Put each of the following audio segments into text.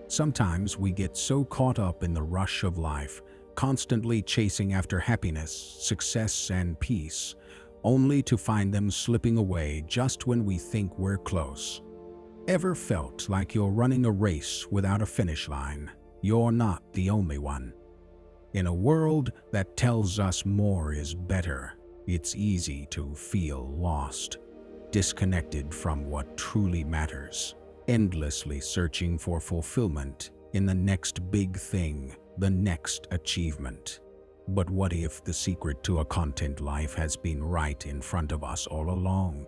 Sometimes we get so caught up in the rush of life, constantly chasing after happiness, success, and peace, only to find them slipping away just when we think we're close. Ever felt like you're running a race without a finish line? You're not the only one. In a world that tells us more is better, it's easy to feel lost, disconnected from what truly matters, endlessly searching for fulfillment in the next big thing, the next achievement. But what if the secret to a content life has been right in front of us all along?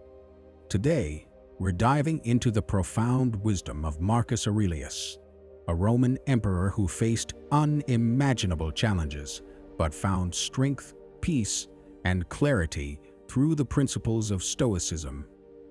Today, we're diving into the profound wisdom of Marcus Aurelius, a Roman emperor who faced unimaginable challenges but found strength, peace, and clarity through the principles of Stoicism.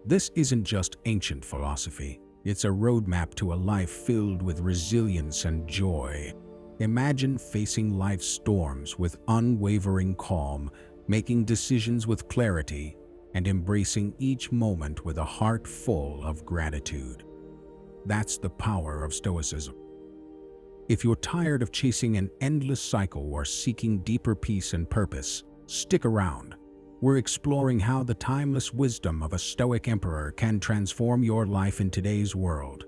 This isn't just ancient philosophy, it's a roadmap to a life filled with resilience and joy. Imagine facing life's storms with unwavering calm, making decisions with clarity, and embracing each moment with a heart full of gratitude. That's the power of Stoicism. If you're tired of chasing an endless cycle or seeking deeper peace and purpose, stick around. We're exploring how the timeless wisdom of a Stoic emperor can transform your life in today's world.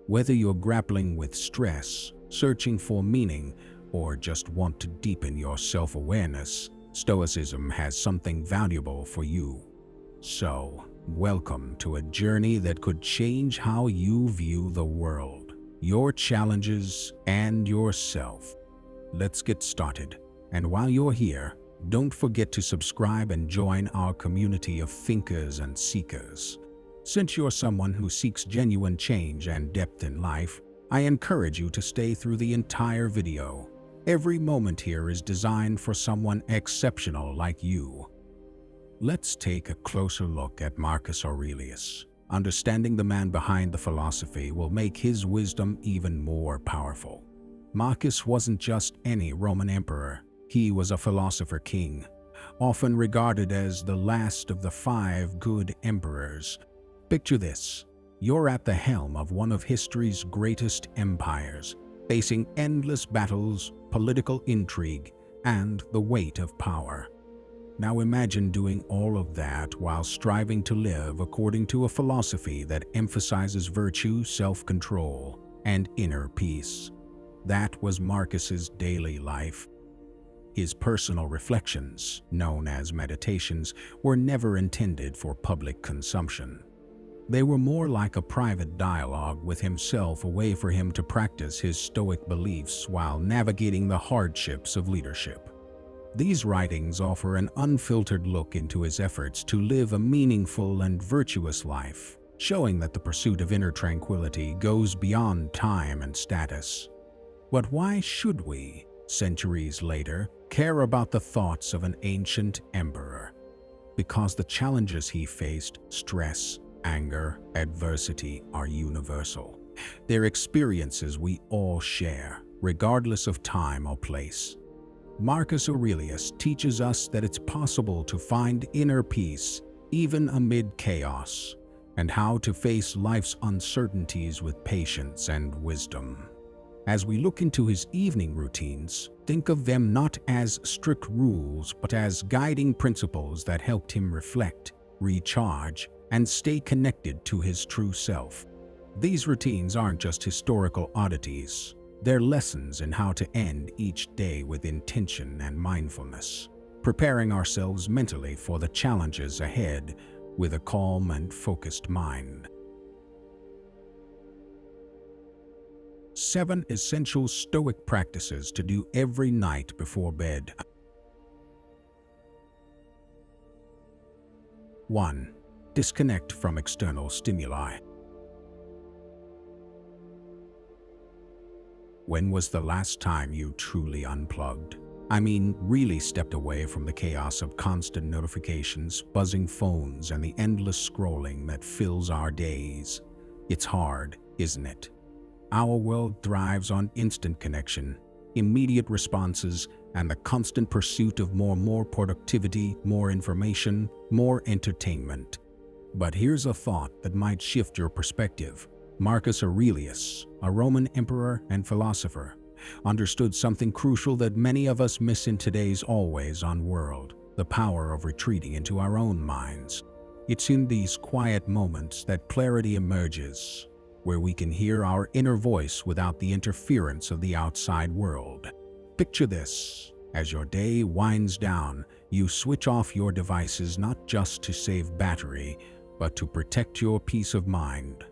Whether you're grappling with stress, searching for meaning, or just want to deepen your self-awareness, Stoicism has something valuable for you. So, welcome to a journey that could change how you view the world, your challenges, and yourself. Let's get started. And while you're here, don't forget to subscribe and join our community of thinkers and seekers. Since you're someone who seeks genuine change and depth in life, I encourage you to stay through the entire video. Every moment here is designed for someone exceptional like you. Let's take a closer look at Marcus Aurelius. Understanding the man behind the philosophy will make his wisdom even more powerful. Marcus wasn't just any Roman emperor. He was a philosopher king, often regarded as the last of the 5 good emperors. Picture this. You're at the helm of one of history's greatest empires, facing endless battles, political intrigue, and the weight of power. Now imagine doing all of that while striving to live according to a philosophy that emphasizes virtue, self-control, and inner peace. That was Marcus's daily life. His personal reflections, known as meditations, were never intended for public consumption. They were more like a private dialogue with himself, a way for him to practice his Stoic beliefs while navigating the hardships of leadership. These writings offer an unfiltered look into his efforts to live a meaningful and virtuous life, showing that the pursuit of inner tranquility goes beyond time and status. But why should we, centuries later, care about the thoughts of an ancient emperor? Because the challenges he faced, stress, anger, adversity, are universal. They're experiences we all share, regardless of time or place. Marcus Aurelius teaches us that it's possible to find inner peace even amid chaos, and how to face life's uncertainties with patience and wisdom. As we look into his evening routines, think of them not as strict rules but as guiding principles that helped him reflect, recharge, and stay connected to his true self. These routines aren't just historical oddities. They're lessons in how to end each day with intention and mindfulness, preparing ourselves mentally for the challenges ahead with a calm and focused mind. 7 essential Stoic practices to do every night before bed. 1. Disconnect from external stimuli. When was the last time you truly unplugged? I mean, really stepped away from the chaos of constant notifications, buzzing phones, and the endless scrolling that fills our days. It's hard, isn't it? Our world thrives on instant connection, immediate responses, and the constant pursuit of more productivity, more information, more entertainment. But here's a thought that might shift your perspective. Marcus Aurelius, a Roman emperor and philosopher, understood something crucial that many of us miss in today's always-on world: the power of retreating into our own minds. It's in these quiet moments that clarity emerges, where we can hear our inner voice without the interference of the outside world. Picture this: as your day winds down, you switch off your devices not just to save battery, but to protect your peace of mind.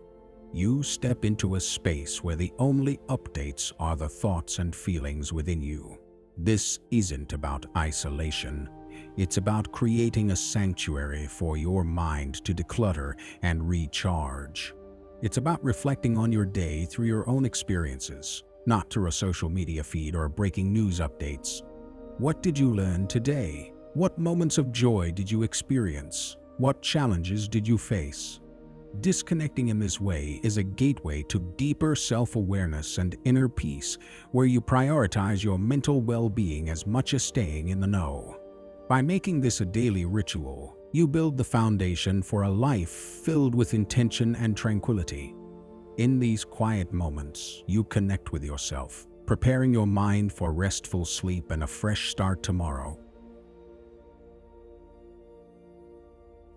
You step into a space where the only updates are the thoughts and feelings within you. This isn't about isolation. It's about creating a sanctuary for your mind to declutter and recharge. It's about reflecting on your day through your own experiences, not through a social media feed or breaking news updates. What did you learn today? What moments of joy did you experience? What challenges did you face? Disconnecting in this way is a gateway to deeper self-awareness and inner peace, where you prioritize your mental well-being as much as staying in the know. By making this a daily ritual, you build the foundation for a life filled with intention and tranquility. In these quiet moments, you connect with yourself, preparing your mind for restful sleep and a fresh start tomorrow.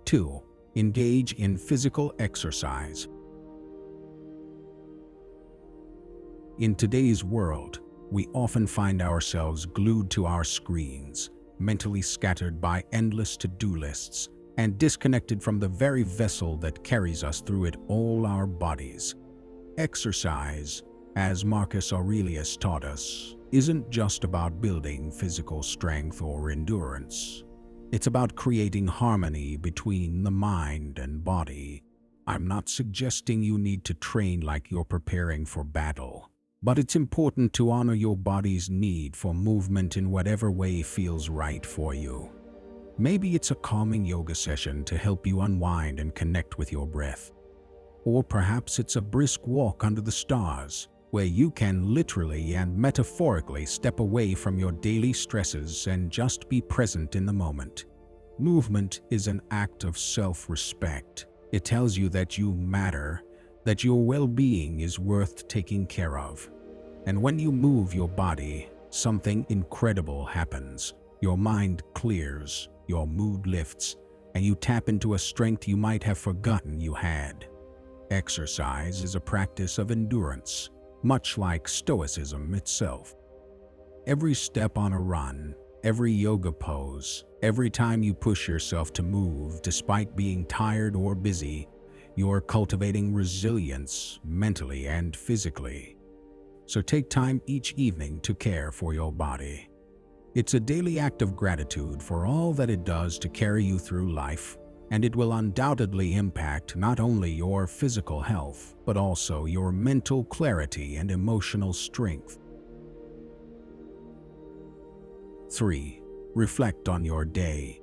2. Engage in physical exercise. In today's world, we often find ourselves glued to our screens, mentally scattered by endless to-do lists, and disconnected from the very vessel that carries us through it all: our bodies. Exercise, as Marcus Aurelius taught us, isn't just about building physical strength or endurance. It's about creating harmony between the mind and body. I'm not suggesting you need to train like you're preparing for battle, but it's important to honor your body's need for movement in whatever way feels right for you. Maybe it's a calming yoga session to help you unwind and connect with your breath. Or perhaps it's a brisk walk under the stars, where you can literally and metaphorically step away from your daily stresses and just be present in the moment. Movement is an act of self-respect. It tells you that you matter, that your well-being is worth taking care of. And when you move your body, something incredible happens. Your mind clears, your mood lifts, and you tap into a strength you might have forgotten you had. Exercise is a practice of endurance, much like Stoicism itself. Every step on a run, every yoga pose, every time you push yourself to move despite being tired or busy, you're cultivating resilience mentally and physically. So take time each evening to care for your body. It's a daily act of gratitude for all that it does to carry you through life, and it will undoubtedly impact not only your physical health, but also your mental clarity and emotional strength. 3. Reflect on your day.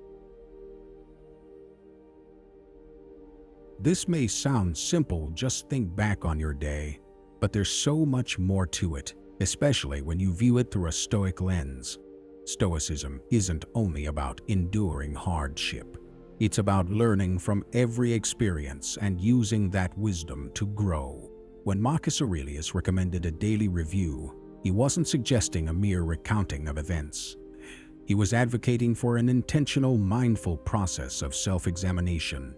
This may sound simple: just think back on your day, but there's so much more to it, especially when you view it through a Stoic lens. Stoicism isn't only about enduring hardship. It's about learning from every experience and using that wisdom to grow. When Marcus Aurelius recommended a daily review, he wasn't suggesting a mere recounting of events. He was advocating for an intentional, mindful process of self-examination.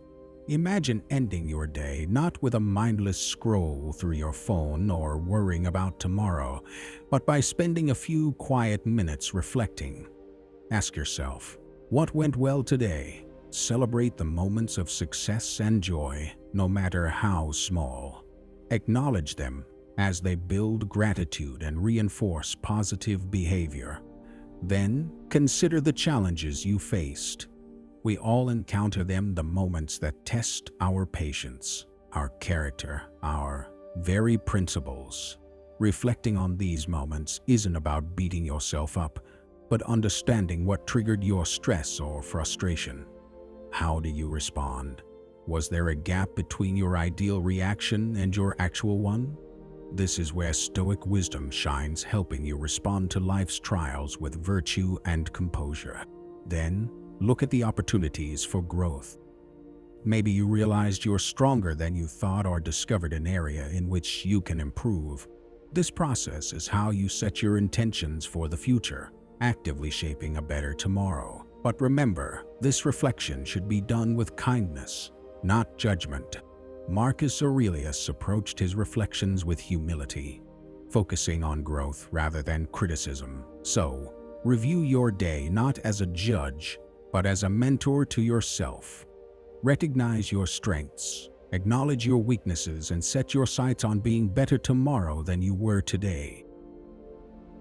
Imagine ending your day not with a mindless scroll through your phone or worrying about tomorrow, but by spending a few quiet minutes reflecting. Ask yourself, what went well today? Celebrate the moments of success and joy, no matter how small. Acknowledge them, as they build gratitude and reinforce positive behavior. Then, consider the challenges you faced. We all encounter them, the moments that test our patience, our character, our very principles. Reflecting on these moments isn't about beating yourself up, but understanding what triggered your stress or frustration. How do you respond? Was there a gap between your ideal reaction and your actual one? This is where Stoic wisdom shines, helping you respond to life's trials with virtue and composure. Then, look at the opportunities for growth. Maybe you realized you're stronger than you thought or discovered an area in which you can improve. This process is how you set your intentions for the future, actively shaping a better tomorrow. But remember, this reflection should be done with kindness, not judgment. Marcus Aurelius approached his reflections with humility, focusing on growth rather than criticism. So, review your day not as a judge, but as a mentor to yourself. Recognize your strengths, acknowledge your weaknesses, and set your sights on being better tomorrow than you were today.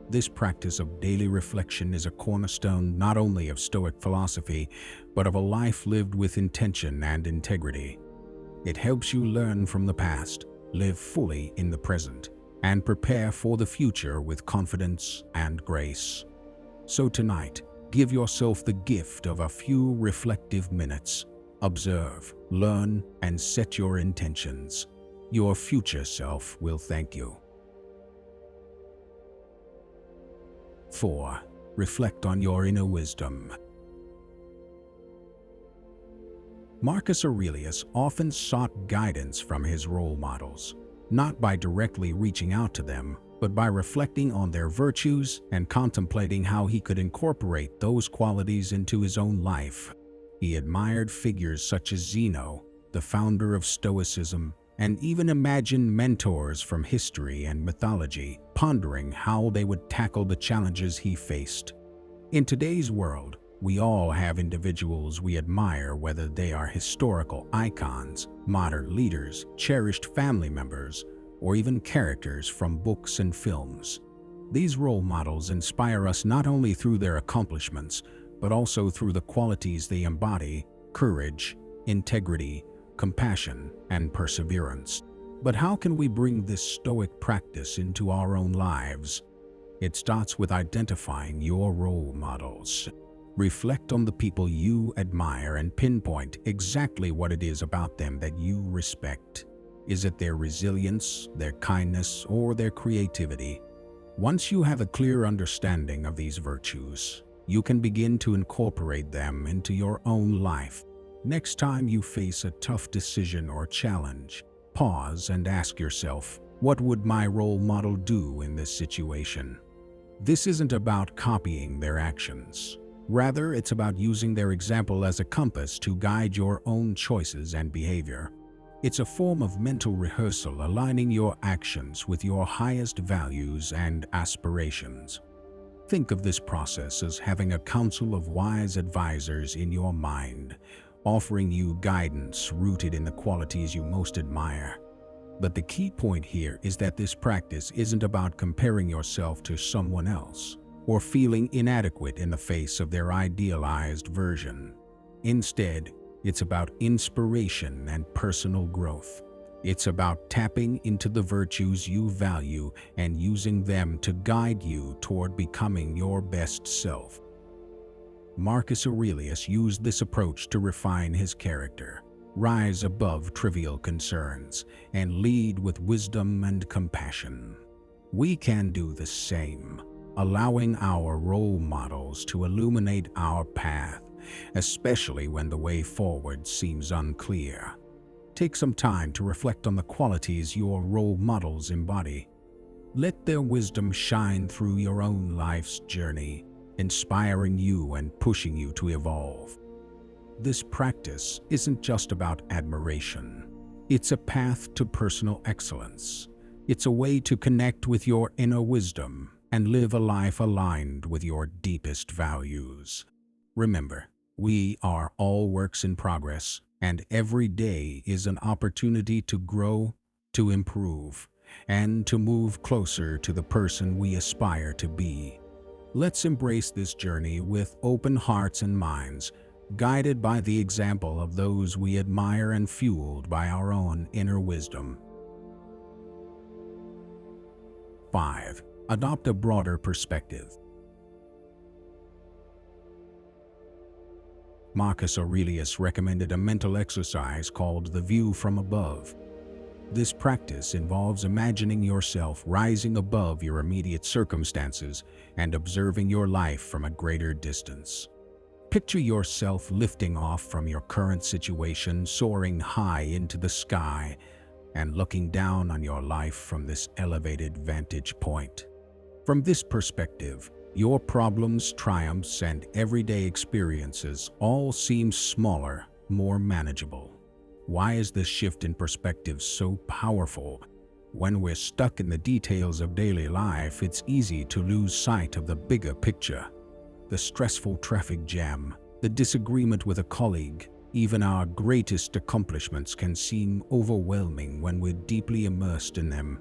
This practice of daily reflection is a cornerstone not only of Stoic philosophy, but of a life lived with intention and integrity. It helps you learn from the past, live fully in the present, and prepare for the future with confidence and grace. So tonight, give yourself the gift of a few reflective minutes. Observe, learn, and set your intentions. Your future self will thank you. 4. Reflect on your inner wisdom. Marcus Aurelius often sought guidance from his role models, not by directly reaching out to them, but by reflecting on their virtues and contemplating how he could incorporate those qualities into his own life. He admired figures such as Zeno, the founder of Stoicism, and even imagined mentors from history and mythology, pondering how they would tackle the challenges he faced. In today's world, we all have individuals we admire, whether they are historical icons, modern leaders, cherished family members, or even characters from books and films. These role models inspire us not only through their accomplishments, but also through the qualities they embody: courage, integrity, compassion, and perseverance. But how can we bring this Stoic practice into our own lives? It starts with identifying your role models. Reflect on the people you admire and pinpoint exactly what it is about them that you respect. Is it their resilience, their kindness, or their creativity? Once you have a clear understanding of these virtues, you can begin to incorporate them into your own life. Next time you face a tough decision or challenge, pause and ask yourself, what would my role model do in this situation? This isn't about copying their actions. Rather, it's about using their example as a compass to guide your own choices and behavior. It's a form of mental rehearsal, aligning your actions with your highest values and aspirations. Think of this process as having a council of wise advisors in your mind, offering you guidance rooted in the qualities you most admire. But the key point here is that this practice isn't about comparing yourself to someone else or feeling inadequate in the face of their idealized version. Instead, it's about inspiration and personal growth. It's about tapping into the virtues you value and using them to guide you toward becoming your best self. Marcus Aurelius used this approach to refine his character, rise above trivial concerns, and lead with wisdom and compassion. We can do the same, allowing our role models to illuminate our path, especially when the way forward seems unclear. Take some time to reflect on the qualities your role models embody. Let their wisdom shine through your own life's journey, inspiring you and pushing you to evolve. This practice isn't just about admiration. It's a path to personal excellence. It's a way to connect with your inner wisdom and live a life aligned with your deepest values. Remember, we are all works in progress, and every day is an opportunity to grow, to improve, and to move closer to the person we aspire to be. Let's embrace this journey with open hearts and minds, guided by the example of those we admire and fueled by our own inner wisdom. 5. Adopt a broader perspective. Marcus Aurelius recommended a mental exercise called the view from above. This practice involves imagining yourself rising above your immediate circumstances and observing your life from a greater distance. Picture yourself lifting off from your current situation, soaring high into the sky, and looking down on your life from this elevated vantage point. From this perspective, your problems, triumphs, and everyday experiences all seem smaller, more manageable. Why is this shift in perspective so powerful? When we're stuck in the details of daily life, it's easy to lose sight of the bigger picture. The stressful traffic jam, the disagreement with a colleague, even our greatest accomplishments can seem overwhelming when we're deeply immersed in them.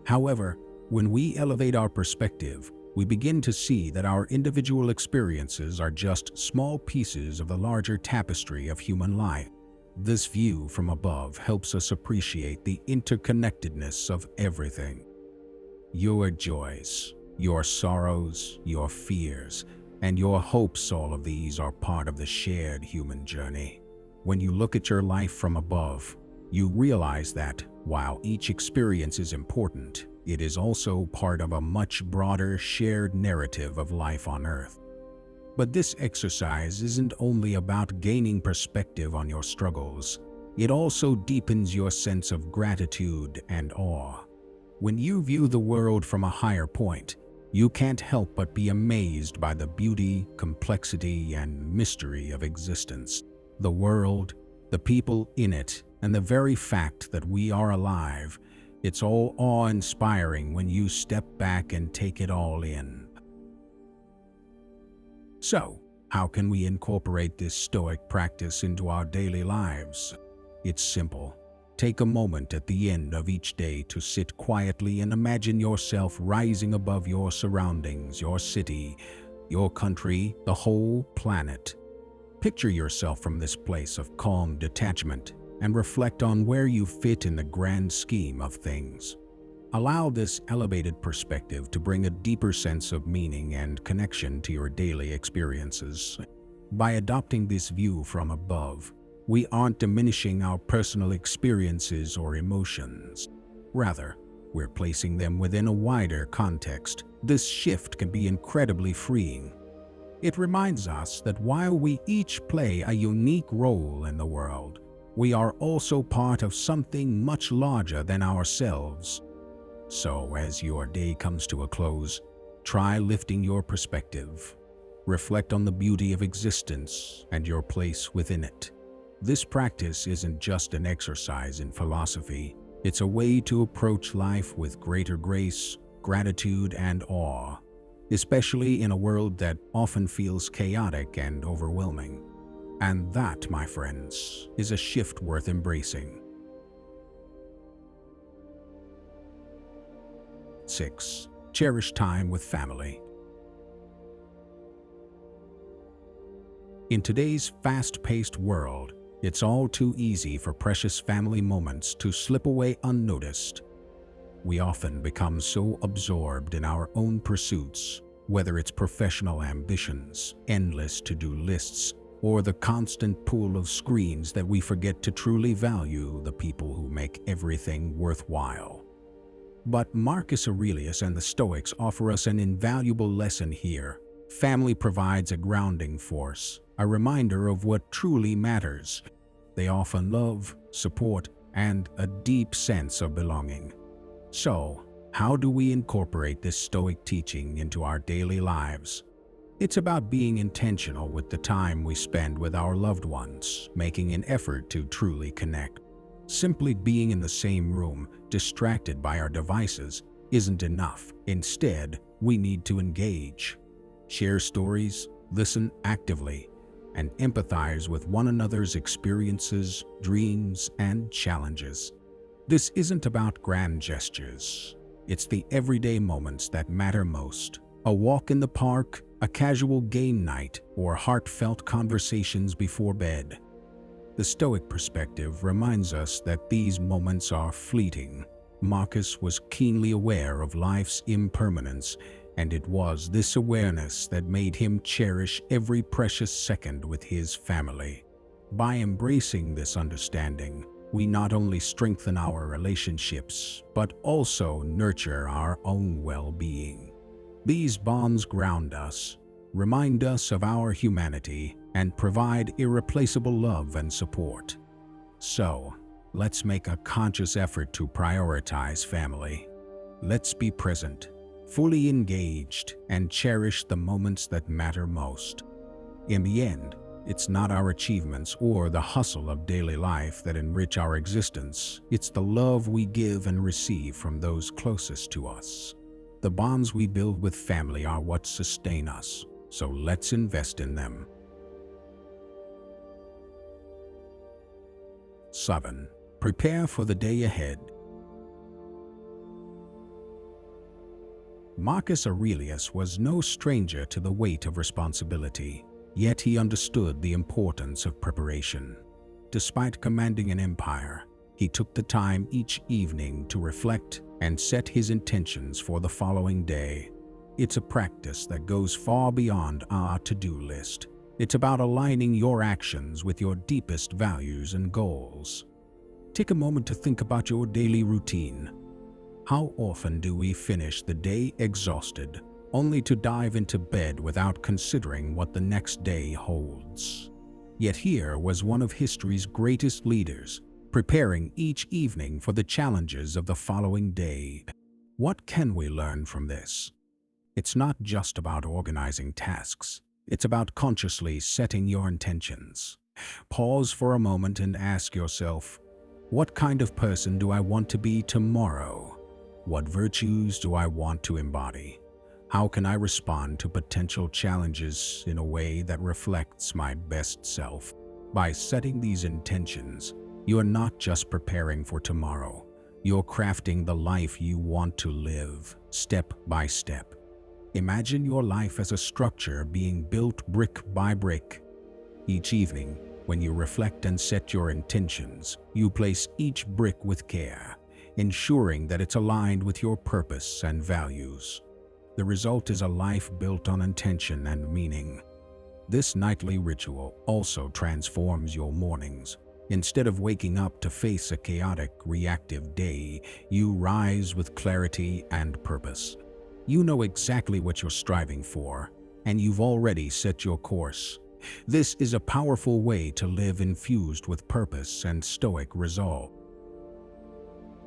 However, when we elevate our perspective, we begin to see that our individual experiences are just small pieces of the larger tapestry of human life. This view from above helps us appreciate the interconnectedness of everything. Your joys, your sorrows, your fears, and your hopes, all of these are part of the shared human journey. When you look at your life from above, you realize that, while each experience is important, it is also part of a much broader shared narrative of life on Earth. But this exercise isn't only about gaining perspective on your struggles, it also deepens your sense of gratitude and awe. When you view the world from a higher point, you can't help but be amazed by the beauty, complexity, and mystery of existence. The world, the people in it, and the very fact that we are alive, it's all awe-inspiring when you step back and take it all in. So, how can we incorporate this Stoic practice into our daily lives? It's simple. Take a moment at the end of each day to sit quietly and imagine yourself rising above your surroundings, your city, your country, the whole planet. Picture yourself from this place of calm detachment and reflect on where you fit in the grand scheme of things. Allow this elevated perspective to bring a deeper sense of meaning and connection to your daily experiences. By adopting this view from above, we aren't diminishing our personal experiences or emotions. Rather, we're placing them within a wider context. This shift can be incredibly freeing. It reminds us that while we each play a unique role in the world, we are also part of something much larger than ourselves. So, as your day comes to a close, try lifting your perspective. Reflect on the beauty of existence and your place within it. This practice isn't just an exercise in philosophy, it's a way to approach life with greater grace, gratitude, and awe, especially in a world that often feels chaotic and overwhelming. And that, my friends, is a shift worth embracing. 6. Cherish time with family. In today's fast-paced world, it's all too easy for precious family moments to slip away unnoticed. We often become so absorbed in our own pursuits, whether it's professional ambitions, endless to-do lists, or the constant pool of screens, that we forget to truly value the people who make everything worthwhile. But Marcus Aurelius and the Stoics offer us an invaluable lesson here. Family provides a grounding force, a reminder of what truly matters. They offer love, support, and a deep sense of belonging. So, how do we incorporate this Stoic teaching into our daily lives? It's about being intentional with the time we spend with our loved ones, making an effort to truly connect. Simply being in the same room, distracted by our devices, isn't enough. Instead, we need to engage. Share stories, listen actively, and empathize with one another's experiences, dreams, and challenges. This isn't about grand gestures. It's the everyday moments that matter most. A walk in the park, a casual game night, or heartfelt conversations before bed. The Stoic perspective reminds us that these moments are fleeting. Marcus was keenly aware of life's impermanence, and it was this awareness that made him cherish every precious second with his family. By embracing this understanding, we not only strengthen our relationships, but also nurture our own well-being. These bonds ground us, remind us of our humanity, and provide irreplaceable love and support. So, let's make a conscious effort to prioritize family. Let's be present, fully engaged, and cherish the moments that matter most. In the end, it's not our achievements or the hustle of daily life that enrich our existence. It's the love we give and receive from those closest to us. The bonds we build with family are what sustain us, so let's invest in them. 7. Prepare for the day ahead. Marcus Aurelius was no stranger to the weight of responsibility, yet he understood the importance of preparation. Despite commanding an empire, he took the time each evening to reflect and set his intentions for the following day. It's a practice that goes far beyond our to-do list. It's about aligning your actions with your deepest values and goals. Take a moment to think about your daily routine. How often do we finish the day exhausted, only to dive into bed without considering what the next day holds? Yet here was one of history's greatest leaders, preparing each evening for the challenges of the following day. What can we learn from this? It's not just about organizing tasks. It's about consciously setting your intentions. Pause for a moment and ask yourself, what kind of person do I want to be tomorrow? What virtues do I want to embody? How can I respond to potential challenges in a way that reflects my best self? By setting these intentions, you are not just preparing for tomorrow. You're crafting the life you want to live, step by step. Imagine your life as a structure being built brick by brick. Each evening, when you reflect and set your intentions, you place each brick with care, ensuring that it's aligned with your purpose and values. The result is a life built on intention and meaning. This nightly ritual also transforms your mornings. Instead of waking up to face a chaotic, reactive day, you rise with clarity and purpose. You know exactly what you're striving for, and you've already set your course. This is a powerful way to live infused with purpose and stoic resolve.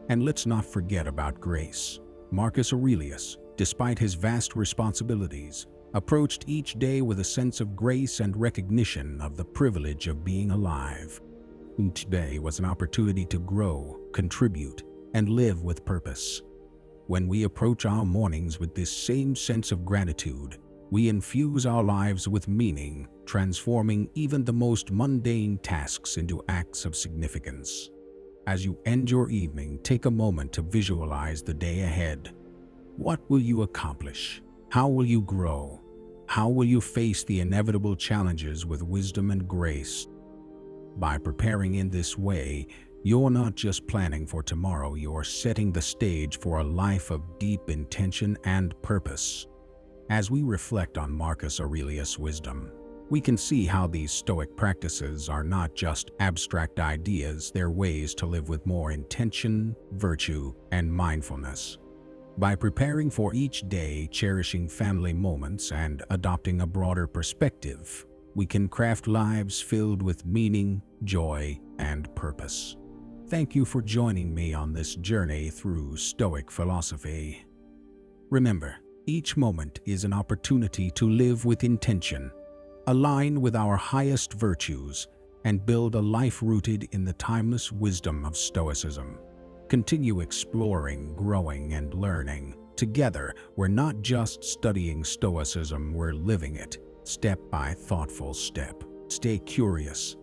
And let's not forget about grace. Marcus Aurelius, despite his vast responsibilities, approached each day with a sense of grace and recognition of the privilege of being alive. Each day was an opportunity to grow, contribute, and live with purpose. When we approach our mornings with this same sense of gratitude, we infuse our lives with meaning, transforming even the most mundane tasks into acts of significance. As you end your evening, take a moment to visualize the day ahead. What will you accomplish? How will you grow? How will you face the inevitable challenges with wisdom and grace? By preparing in this way, you're not just planning for tomorrow, you're setting the stage for a life of deep intention and purpose. As we reflect on Marcus Aurelius' wisdom, we can see how these Stoic practices are not just abstract ideas, they're ways to live with more intention, virtue, and mindfulness. By preparing for each day, cherishing family moments, and adopting a broader perspective, we can craft lives filled with meaning, joy, and purpose. Thank you for joining me on this journey through Stoic philosophy. Remember, each moment is an opportunity to live with intention, align with our highest virtues, and build a life rooted in the timeless wisdom of Stoicism. Continue exploring, growing, and learning. Together, we're not just studying Stoicism, we're living it, step by thoughtful step. Stay curious,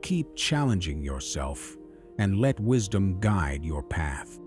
keep challenging yourself, and let wisdom guide your path.